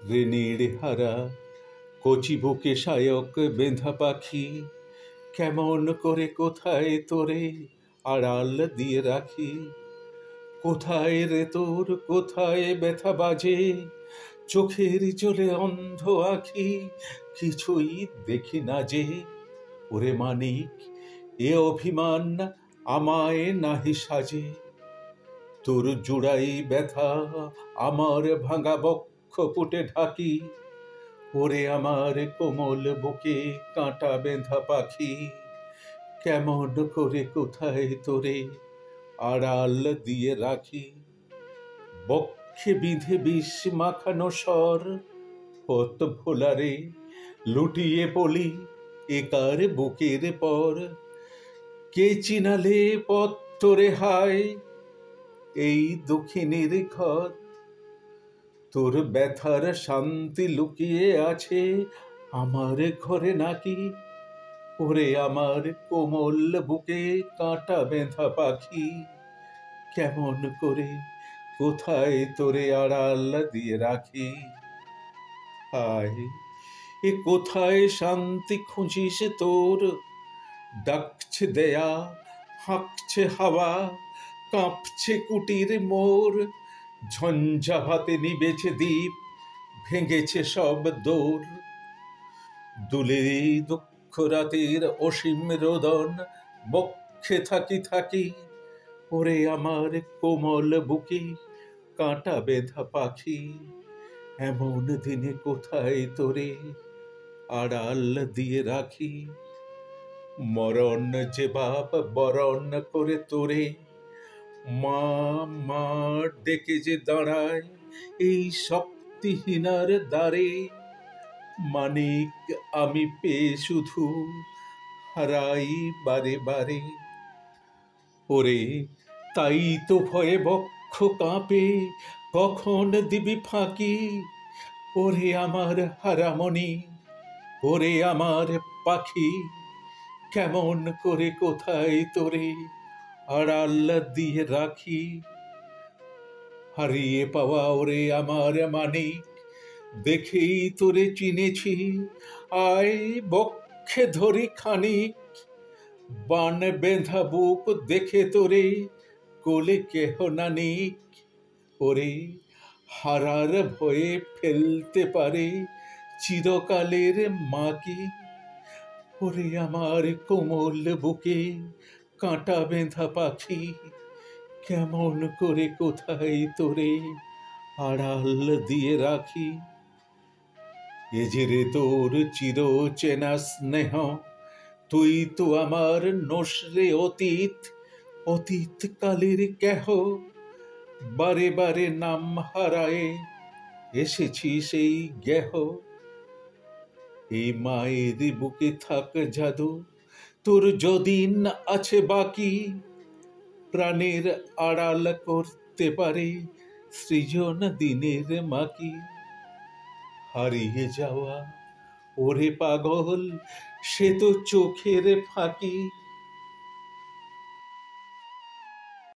ঋণীর হারা কচি বুকে শায়ক বেঁধা পাখি, কেমন করে কোথায় তোরে আড়াল দিয়ে রাখি। কোথায় রে তোর কোথায় ব্যথা বাজে, চোখের জলে অন্ধ আখি, কিছুই দেখি না যে। ওরে মানিক, এ অভিমান আমায় নাহি সাজে। তোর জুড়াই ব্যথা আমার ভাঙা বক্ষ পুটে ঢাকি। ওরে আমার কোমল বুকে কাঁটা বেঁধা পাখি, কেমন করে কোথায় তোরে আড়াল দিয়ে রাখি। বক্ষে বিঁধে বিষ মাখানো স্বর, পথ ভোলারে লুটিয়ে পলি একার বুকের পর। কে চিনালে পথ তোরে হায়, এই দক্ষিণের ঘর। তোর ব্যথার শান্তি লুকিয়ে আছে আমার ঘরে নাকি। ওরে আমার কোমল বুকে কাঁটা বেঁধা পাখি, কেমন করে কোথায় তোরে আড়াল দিয়ে রাখি। হায়, এ কোথায় শান্তি খুঁজিস তোর, ডাকছে দেয়া হাঁকছে হাওয়া, কাঁপছে কুটির মোর। ঝঞ্ঝা হাতে নিবেছে দ্বীপ, ভেঙেছে সব দোর। দুলে দুঃখ রাতের অসীম রোদন, বক্ষে থাকি থাকি। ওরে আমার কোমল বুকে কাঁটা বেঁধা পাখি, এমন দিনে কোথায় তোরে আড়াল দিয়ে রাখি। মরণ যে বাপ বরণ করে তোরে, মা মা ডেকে যে দাঁড়ায় এই শক্তিহীনার দ্বারে। মানিক আমি পেয়ে শুধু হারাই বারে বারে। ওরে তাই তো ভয়ে বক্ষ কাঁপে, কখন দিবি ফাঁকি। ওরে আমার হারামণি, ওরে আমার পাখি, কেমন করে কোথায় তোরে আড়াল দিয়ে রাখি। হারিয়ে পাওয়া ওরে আমার মানিক, দেখেই তোরে চিনেছি। আয় বক্ষে ধরি খানিক, বান বেঁধা বুক দেখে তোরে কোলে কেহ নানিক। ওরে হারার ভয়ে ফেলতে পারে চিরকালের মাকি। ওরে আমার কোমল বুকে কাঁটা বেঁধা পাখি, কেমন করে কোথায় তোরে আড়াল দিয়ে রাখি। এ যে রে তোর চির চেনা স্নেহ, তুই তো আমার নসরে অতীত। অতীত কালের কেহ বারে বারে নাম হারায়ে এসেছি সেই গেহ। এই মায়ের বুকে থাক জাদু, তোর যদিন আছে বাকি। প্রাণের আড়াল করতে পারে সৃজন দিনের মাকি। হারিয়ে যাওয়া ওরে পাগল, সে তো চোখের ফাঁকি।